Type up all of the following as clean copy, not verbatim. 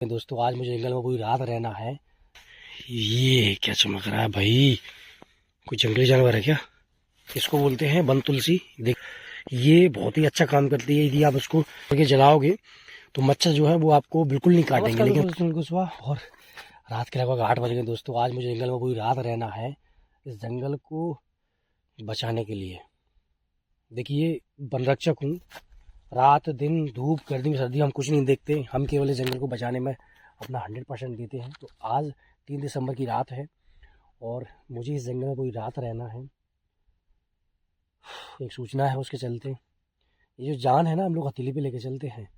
दोस्तों आज मुझे जंगल में पूरी रात रहना है। ये क्या चमक रहा है भाई? कोई जंगली जानवर है क्या? इसको बोलते हैं वन तुलसी। देख, ये बहुत ही अच्छा काम करती है। यदि आप उसको करके जलाओगे तो मच्छर जो है वो आपको बिल्कुल नहीं काटेंगे। लेकिन सुबह और रात के लगभग 8 बज गए। दोस्तों आज मुझे जंगल में पूरी रात रहना है इस जंगल को बचाने के लिए। देखिए, वन रक्षक हूँ। रात दिन धूप गर्मी सर्दी हम कुछ नहीं देखते, हम केवल इस जंगल को बचाने में अपना 100% देते हैं। तो आज 3 दिसंबर की रात है और मुझे इस जंगल में पूरी रात रहना है। एक सूचना है, उसके चलते ये जो जान है ना, हम लोग हथेली पे लेके चलते हैं।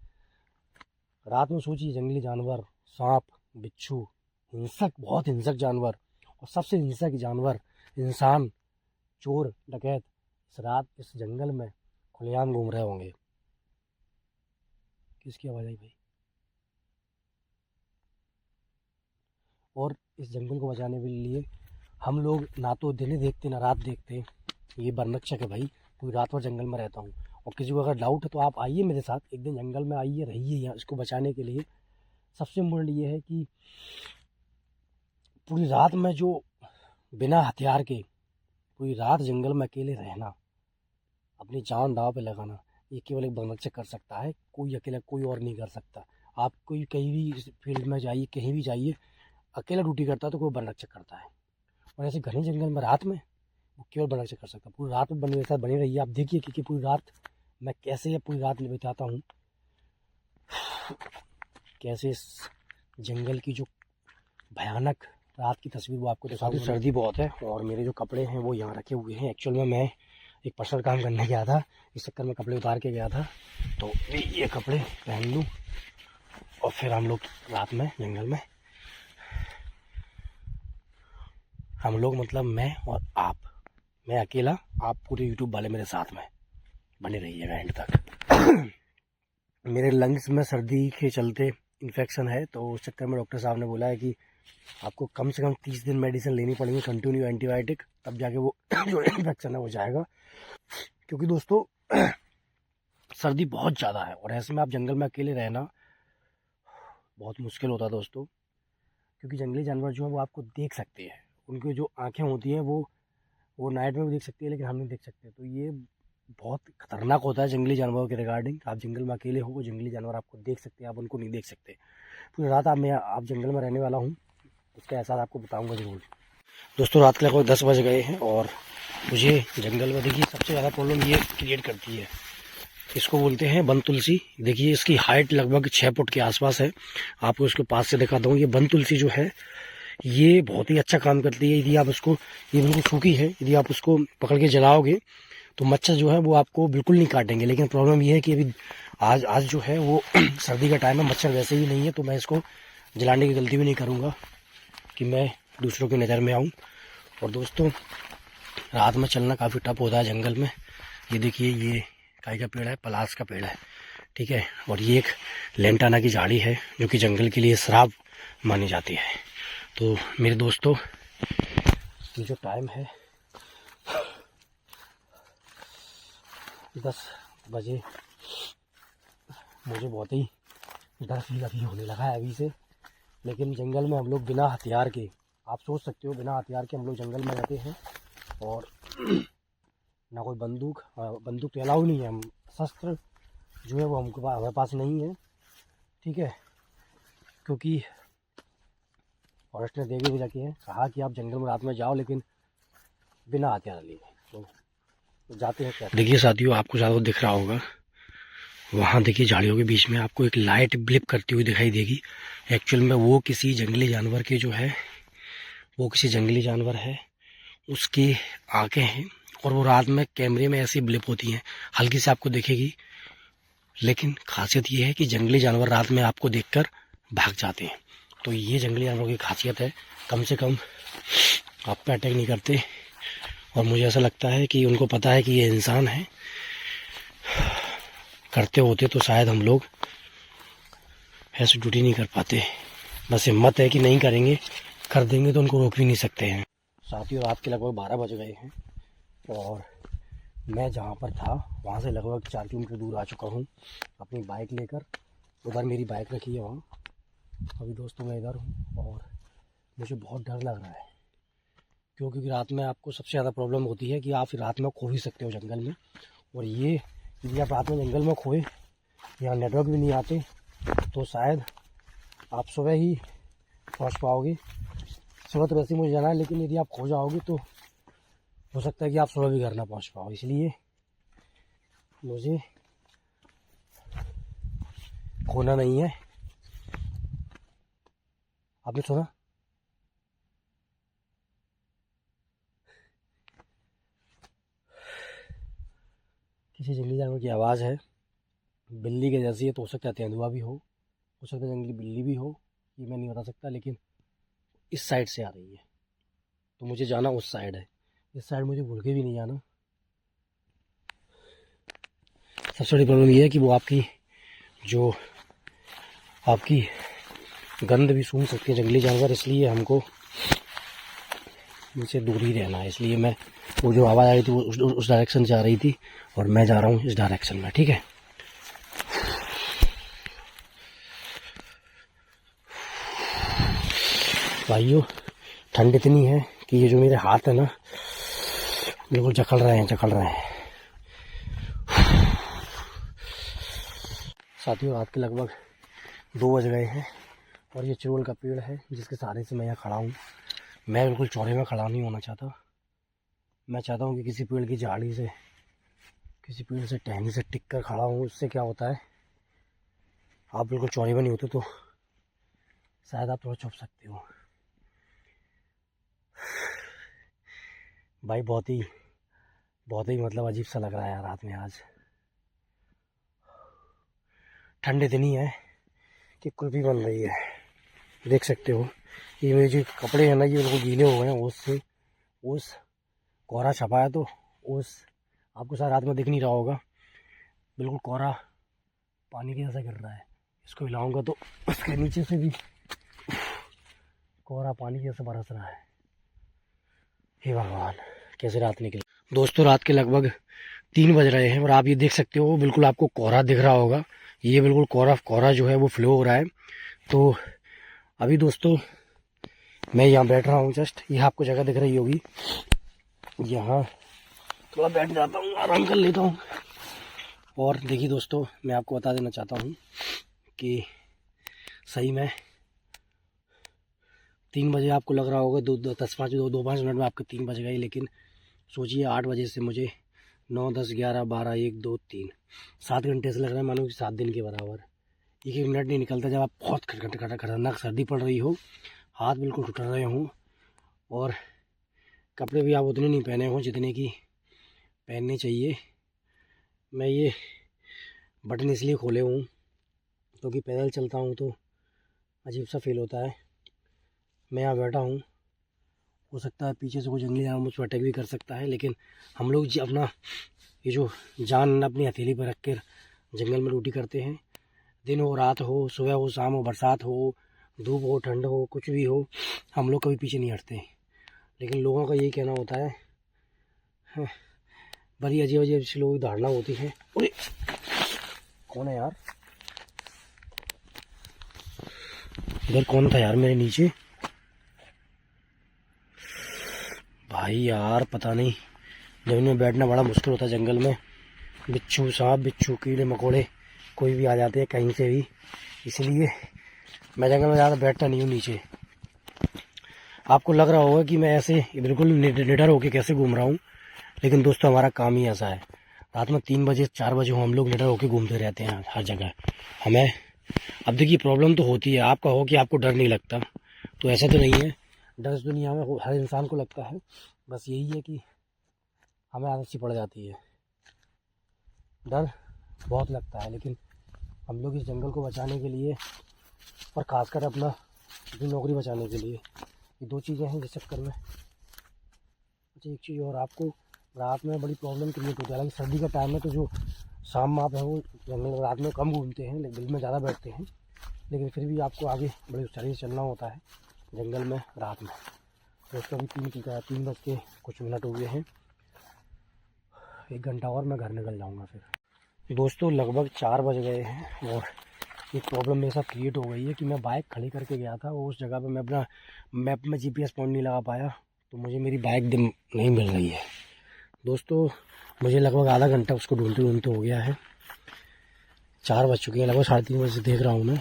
रात में सोचिए, जंगली जानवर, सांप, बिच्छू, हिंसक, बहुत हिंसक जानवर, और सबसे हिंसक जानवर इंसान, चोर, डकैत इस रात इस जंगल में खुलेआम घूम रहे होंगे। किसकी आवाज़ आई भाई? और इस जंगल को बचाने के लिए हम लोग ना तो दिन देखते ना रात देखते। ये वन रक्षक है भाई, पूरी रात भर जंगल में रहता हूँ। और किसी को अगर डाउट है तो आप आइए मेरे साथ, एक दिन जंगल में आइए, रहिए यहाँ इसको बचाने के लिए। सबसे इम्पोर्टेंट ये है कि पूरी रात में जो बिना हथियार के पूरी रात जंगल में अकेले रहना, अपनी जान दांव पे लगाना, ये केवल एक वन रक्षक कर सकता है। कोई अकेला कोई और नहीं कर सकता। आप कोई कहीं भी फील्ड में जाइए, कहीं भी जाइए, अकेला ड्यूटी करता है तो कोई वन रक्षक करता है। और ऐसे घने जंगल में रात में वो केवल वन रक्षक कर सकता है। पूरी रात में बने साथ बने रहिए। आप देखिए कि पूरी रात मैं कैसे पूरी रात बिताता हूँ, कैसे इस जंगल की जो भयानक रात की तस्वीर वो आपको दिखा दूँ। सर्दी बहुत है और मेरे जो कपड़े हैं वो यहाँ रखे हुए हैं। एक्चुअल में मैं एक पर्सनल काम करने गया था, इस चक्कर में कपड़े उतार के गया था। तो ये कपड़े पहन लूँ और फिर हम लोग रात में जंगल में, हम लोग मतलब मैं और आप, मैं अकेला, आप पूरे यूट्यूब वाले मेरे साथ में बने रहिएगा एंड तक। मेरे लंग्स में सर्दी के चलते इन्फेक्शन है, तो उस चक्कर में डॉक्टर साहब ने बोला है कि आपको कम से कम 30 दिन मेडिसिन लेनी पड़ेगी, कंटिन्यू एंटीबायोटिक, तब जाके वो जो इन्फेक्शन है वो जाएगा। क्योंकि दोस्तों सर्दी बहुत ज़्यादा है और ऐसे में आप जंगल में अकेले रहना बहुत मुश्किल होता है दोस्तों। क्योंकि जंगली जानवर जो है वो आपको देख सकते हैं, उनकी जो आँखें होती हैं वो नाइट में भी देख सकती है, लेकिन हम नहीं देख सकते। तो ये बहुत खतरनाक होता है जंगली जानवरों के रिगार्डिंग। आप जंगल में अकेले हो, वो जंगली जानवर आपको देख सकते हैं, आप उनको नहीं देख सकते। पूरी रात आप जंगल में रहने वाला हूँ, उसका एहसास आपको बताऊंगा ज़रूर। दोस्तों रात के लगभग 10 बज गए हैं और मुझे जंगल में देखिए सबसे ज़्यादा प्रॉब्लम ये क्रिएट करती है, इसको बोलते हैं वन तुलसी। देखिए इसकी हाइट लगभग 6 फुट के आसपास है। आपको इसके पास से दिखाता हूँ। ये वन तुलसी जो है ये बहुत ही अच्छा काम करती है। यदि आप उसको, ये बिल्कुल सूखी है, यदि आप उसको पकड़ के जलाओगे तो मच्छर जो है वो आपको बिल्कुल नहीं काटेंगे। लेकिन प्रॉब्लम ये है कि अभी आज जो है वो सर्दी का टाइम है, मच्छर वैसे ही नहीं है, तो मैं इसको जलाने की गलती भी नहीं करूँगा कि मैं दूसरों की नज़र में आऊँ। और दोस्तों रात में चलना काफ़ी टफ होता है जंगल में। ये देखिए, ये काय का पेड़ है, पलास का पेड़ है, ठीक है। और ये एक लेंटाना की झाड़ी है जो कि जंगल के लिए श्राप मानी जाती है। तो मेरे दोस्तों ये जो टाइम है 10 बजे, मुझे बहुत ही डर फील अभी होने लगा है अभी से। लेकिन जंगल में हम लोग बिना हथियार के, आप सोच सकते हो, बिना हथियार के हम लोग जंगल में रहते हैं। और ना कोई बंदूक तो अलाउ नहीं है, हम शस्त्र जो है वो हमारे पास नहीं है, ठीक है। क्योंकि फॉरेस्ट ने देखे भी रखे हैं, कहा कि आप जंगल में रात में जाओ लेकिन बिना हथियार लिए। तो जाते हैं। क्या देखिए साथियों, आपको ज़्यादा दिख रहा होगा, वहाँ देखिए झाड़ियों के बीच में आपको एक लाइट ब्लिप करती हुई दिखाई देगी। एक्चुअल में वो किसी जंगली जानवर के जो है, वो किसी जंगली जानवर है, उसकी आँखें हैं। और वो रात में कैमरे में ऐसी ब्लिप होती हैं, हल्की से आपको दिखेगी। लेकिन खासियत ये है कि जंगली जानवर रात में आपको देखकर भाग जाते हैं। तो ये जंगली जानवरों की खासियत है, कम से कम आप पे अटैक नहीं करते। और मुझे ऐसा लगता है कि उनको पता है कि ये इंसान है। करते होते तो शायद हम लोग ऐसी ड्यूटी नहीं कर पाते। बस हिम्मत है कि नहीं करेंगे, कर देंगे तो उनको रोक भी नहीं सकते हैं। साथियों रात के लगभग 12 बज गए हैं और मैं जहाँ पर था वहाँ से लगभग 4 किलोमीटर दूर आ चुका हूँ अपनी बाइक लेकर। उधर मेरी बाइक रखी है वहाँ, अभी दोस्तों मैं इधर हूँ और मुझे बहुत डर लग रहा है, क्योंकि रात में आपको सबसे ज़्यादा प्रॉब्लम होती है कि आप रात में खो भी सकते हो जंगल में। और ये यदि आप रात में जंगल में खोए, यहाँ नेटवर्क भी नहीं आते, तो शायद आप सुबह ही पहुँच पाओगे। सुबह तो वैसे ही मुझे जाना है, लेकिन यदि आप खो जाओगे तो हो सकता है कि आप सुबह भी घर ना पहुँच पाओ। इसलिए मुझे खोना नहीं है। आपने सुना? किसी जंगली जानवर की आवाज़ है, बिल्ली के जैसी है, तो हो सकता है तेंदुआ भी हो सकता है जंगली बिल्ली भी हो, ये मैं नहीं बता सकता, लेकिन इस साइड से आ रही है, तो मुझे जाना उस साइड है। इस साइड मुझे भूल के भी नहीं जाना। सबसे बड़ी प्रॉब्लम ये है कि वो आपकी गंध भी सूंघ सकते हैं जंगली जानवर, इसलिए हमको इनसे दूर ही रहना है। इसलिए मैं वो जो आवाज़ आ रही थी वो उस डायरेक्शन से आ रही थी, और मैं जा रहा हूँ इस डायरेक्शन में। ठीक है, भाइयों ठंड इतनी है कि ये जो मेरे हाथ है ना, बिल्कुल जकड़ रहे हैं। साथियों रात के लगभग 2 बज गए हैं, और ये चिरोल का पेड़ है जिसके सहारे से मैं यहाँ खड़ा हूँ। मैं बिल्कुल चौड़े में खड़ा नहीं होना चाहता। मैं चाहता हूँ कि किसी पेड़ की झाड़ी से, किसी पेड़ से टहनी से टिक कर खड़ा हूँ। इससे क्या होता है, आप बिल्कुल चौड़े में नहीं होते तो शायद आप थोड़ा छुप सकते हो। भाई बहुत ही मतलब अजीब सा लग रहा है यार रात में। आज ठंड इतनी है कि कुल्फी बन रही है, देख सकते हो। ये मेरे जो कपड़े हैं ना, ये बिल्कुल गीले हो गए हैं ओस कोहरा छपा है, तो ओस आपको शायद रात में दिख नहीं रहा होगा। बिल्कुल कोहरा पानी के जैसा गिर रहा है। इसको हिलाऊंगा तो उसके नीचे से भी कोहरा पानी जैसा बरस रहा है। हे भगवान, कैसे रात निकली। दोस्तों रात के लगभग 3 बज रहे हैं, और आप ये देख सकते हो बिल्कुल आपको कोहरा दिख रहा होगा। ये बिल्कुल कोहरा जो है वो फ्लो हो रहा है। तो अभी दोस्तों मैं यहाँ बैठ रहा हूँ, जस्ट ये आपको जगह दिख रही होगी, यहाँ थोड़ा बैठ जाता हूँ, आराम कर लेता हूँ। और देखिए दोस्तों, मैं आपको बता देना चाहता हूँ कि सही में 3 बजे आपको लग रहा होगा 2-5 मिनट में आपके 3 बज गए, लेकिन सोचिए 8 बजे से मुझे 9, 10, 11, 12, 1, 2, 3 7 घंटे से लग रहा है, मानो कि 7 दिन के बराबर। एक मिनट नहीं निकलता जब आप बहुत खतरनाक सर्दी पड़ रही हो, हाथ बिल्कुल टूट रहे हों, और कपड़े भी आप उतने नहीं पहने हों जितने की पहनने चाहिए। मैं ये बटन इसलिए खोले हूँ क्योंकि पैदल चलता हूँ तो अजीब सा फील होता है। मैं यहाँ बैठा हूँ, हो सकता है पीछे से कोई जंगली जानवर मुझ पर अटैक भी कर सकता है, लेकिन हम लोग अपना ये जो जान अपनी हथेली पर रख कर जंगल में ड्यूटी करते हैं। दिन हो, रात हो, सुबह हो, शाम हो, बरसात हो, धूप हो, ठंड हो, कुछ भी हो, हम लोग कभी पीछे नहीं हटते। लेकिन लोगों का यही कहना होता है, बड़ी अजीब अजीब सी लोगों की धारणा होती है। अरे कौन है यार, इधर कौन था यार मेरे नीचे? भाई यार पता नहीं, जमीन में बैठना बड़ा मुश्किल होता है जंगल में। बिच्छू, सांप बिच्छू, कीड़े मकोड़े कोई भी आ जाते हैं कहीं से भी, इसलिए मैं जंगल में ज़्यादा बैठता नहीं हूँ नीचे। आपको लग रहा होगा कि मैं ऐसे बिल्कुल निडर होके कैसे घूम रहा हूँ, लेकिन दोस्तों हमारा काम ही ऐसा है। रात में 3 बजे 4 बजे हम लोग निडर होके घूमते रहते हैं हर जगह। हमें अब देखिए प्रॉब्लम तो होती है, आपका हो कि आपको डर नहीं लगता, तो ऐसा तो नहीं है। डर इस दुनिया में हर इंसान को लगता है, बस यही है कि हमें आदत सी पड़ जाती है। डर बहुत लगता है, लेकिन हम लोग इस जंगल को बचाने के लिए, और ख़ासकर अपना नौकरी बचाने के लिए, ये 2 चीज़ें हैं जिस चक्कर में। अच्छा एक चीज़ और, आपको रात में बड़ी प्रॉब्लम क्रिएट होती है। हालांकि सर्दी का टाइम है तो जो शाम आप है वो जंगल रात में कम घूमते हैं, लेकिन दिन में ज़्यादा बैठते हैं, लेकिन फिर भी आपको आगे बड़ी हुशियारी से चलना होता है जंगल में रात में। तो उसका भी 3 बज के कुछ मिनट हुए हैं, 1 घंटा और मैं घर निकल जाऊँगा फिर। दोस्तों लगभग 4 बज गए हैं, और एक प्रॉब्लम मेरे साथ क्रिएट हो गई है कि मैं बाइक खड़ी करके गया था और उस जगह पे मैं अपना मैप में जीपीएस पॉइंट नहीं लगा पाया, तो मुझे मेरी बाइक नहीं मिल रही है दोस्तों। मुझे लगभग आधा घंटा उसको ढूंढते ढूंढते हो गया है, 4 बज चुके हैं, लगभग 3:30 बजे से देख रहा हूँ मैं,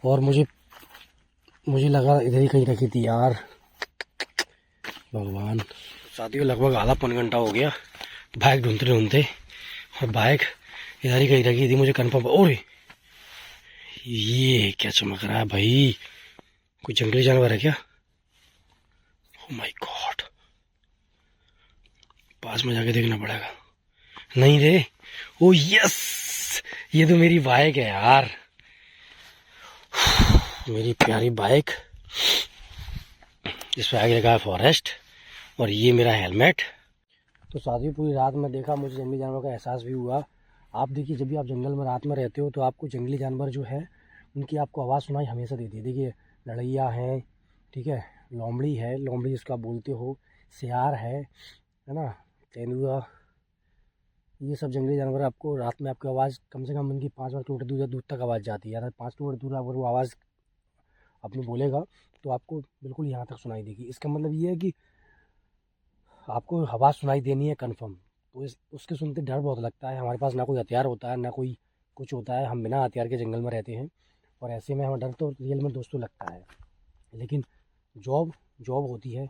और मुझे लगा इधर ही कहीं रखी थी यार, भगवान। साथियों लगभग आधा पौन घंटा हो गया बाइक ढूंढते ढूंढते, और बाइक इधर ही कहीं रखी थी, मुझे कन्फर्म। और ये क्या चमक रहा है भाई, कोई जंगली जानवर है क्या? ओह माय गॉड, पास में जाके देखना पड़ेगा। नहीं रे, ओ यस, ये तो मेरी बाइक है यार, मेरी प्यारी बाइक। इस पर आगे लगा है फॉरेस्ट, और ये मेरा हेलमेट। तो साथियों पूरी रात में देखा, मुझे जंगली जानवर का एहसास भी हुआ। आप देखिए, जब भी आप जंगल में रात में रहते हो तो आपको जंगली जानवर जो है उनकी आपको आवाज़ सुनाई हमेशा देती है। देखिए लड़ैया है, ठीक है, लोमड़ी है, लोमड़ी जिसको आप बोलते हो, सियार है ना, तेंदुआ, ये सब जंगली जानवर आपको रात में आपकी आवाज़ कम से कम उनकी 5 किलोमीटर दूर तक आवाज़ जाती है। अगर 5 किलोमीटर दूर अगर वो आवाज़ अपनी बोलेगा तो आपको बिल्कुल यहाँ तक सुनाई देगी। इसका मतलब ये है कि आपको आवाज़ सुनाई देनी है कन्फर्म। तो उसके सुनते डर बहुत लगता है। हमारे पास ना कोई हथियार होता है ना कोई कुछ होता है, हम बिना हथियार के जंगल में रहते हैं, और ऐसे में हमें डर तो रियल में दोस्तों लगता है। लेकिन जॉब होती है,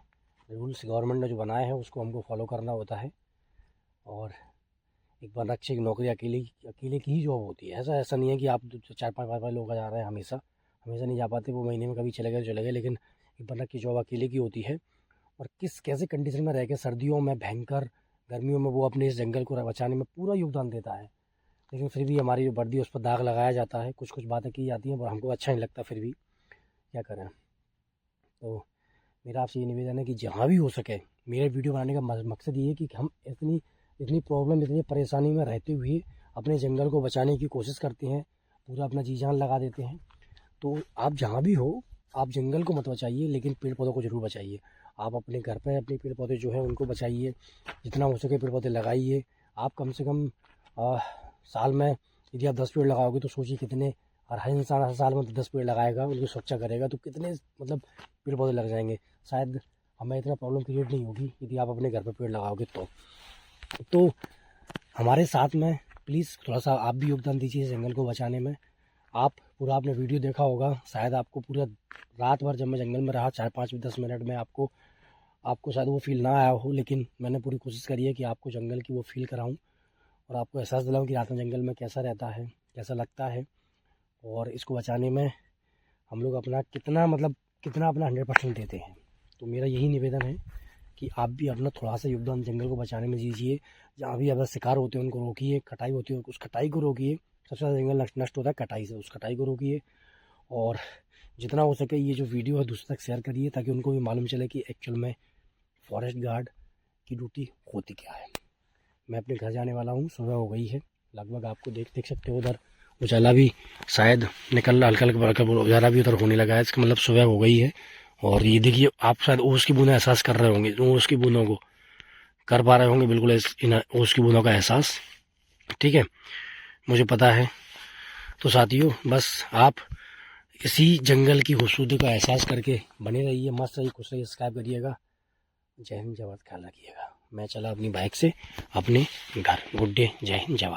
रूल्स गवर्नमेंट ने जो बनाए हैं उसको हमको फॉलो करना होता है। और एक वनरक्षक की नौकरी अकेले की ही जॉब होती है। ऐसा नहीं है कि आप 4-5 लोग जा रहे हैं, हमेशा नहीं जा पाते, वो महीने में कभी चले गए तो चले गए, लेकिन एक वनरक्षक की जॉब अकेले की होती है। और कैसे कंडीशन में रह के सर्दियों में भयंकर, गर्मियों में वो अपने इस जंगल को बचाने में पूरा योगदान देता है। लेकिन फिर भी हमारी जो वर्दी उस पर दाग लगाया जाता है, कुछ बातें की जाती हैं, पर हमको अच्छा नहीं लगता, फिर भी क्या करें। तो मेरा आपसे ये निवेदन है कि जहाँ भी हो सके, मेरे वीडियो बनाने का मकसद ये है कि हम इतनी प्रॉब्लम, इतनी परेशानी में रहते हुए अपने जंगल को बचाने की कोशिश करते हैं, पूरा अपना जी जान लगा देते हैं। तो आप जहाँ भी हो, आप जंगल को मत बचाइए, लेकिन पेड़ पौधों को ज़रूर बचाइए। आप अपने घर पर अपने पेड़ पौधे जो है उनको बचाइए, जितना हो सके पेड़ पौधे लगाइए। आप कम से कम साल में यदि आप 10 पेड़ लगाओगे तो सोचिए कितने, और हर इंसान हर साल में 10 पेड़ लगाएगा, उनकी सुरक्षा करेगा, तो कितने मतलब पेड़ पौधे लग जाएंगे। शायद हमें इतना प्रॉब्लम क्रिएट नहीं होगी यदि आप अपने घर पर पेड़ लगाओगे। तो हमारे साथ में प्लीज़ थोड़ा सा आप भी योगदान दीजिए जंगल को बचाने में। आप पूरा आपने वीडियो देखा होगा, शायद आपको पूरा रात भर जब मैं जंगल में रहा 4-5-10 मिनट में आपको शायद वो फील ना आया हो, लेकिन मैंने पूरी कोशिश करी है कि आपको जंगल की वो फील कराऊं और आपको एहसास दिलाऊं कि रात में जंगल में कैसा रहता है, कैसा लगता है, और इसको बचाने में हम लोग अपना कितना अपना 100% देते हैं। तो मेरा यही निवेदन है कि आप भी अपना थोड़ा सा योगदान जंगल को बचाने में दीजिए। जहाँ भी अगर शिकार होते हैं उनको रोकिए, कटाई होती है उस कटाई को रोकिए। सबसे ज़्यादा जंगल नष्ट होता है कटाई से, उस कटाई को रोकिए। और जितना हो सके ये जो वीडियो है दूसरों तक शेयर करिए, ताकि उनको भी मालूम चले कि एक्चुअल में फॉरेस्ट गार्ड की ड्यूटी होती क्या है। मैं अपने घर जाने वाला हूँ, सुबह हो गई है लगभग, आपको देख सकते हो उधर उजाला भी शायद निकल रहा, हल्का उजाला भी उधर होने लगा है, इसका मतलब सुबह हो गई है। और ये देखिए आप शायद ओस की बूंदें एहसास कर रहे होंगे, ओस की बूंदों को कर पा रहे होंगे बिल्कुल, इन ओस की बूंदों का एहसास, ठीक है, मुझे पता है। तो साथियों बस आप इसी जंगल की खूबसूरती का एहसास करके बने रहिए, मस्त रहिए, खुश रहिए, सब्सक्राइब करिएगा। जय हिंद, जय भारत, ख्याल रखिएगा। मैं चला अपनी बाइक से अपने घर। गुड डे, जय हिंद, जय भारत।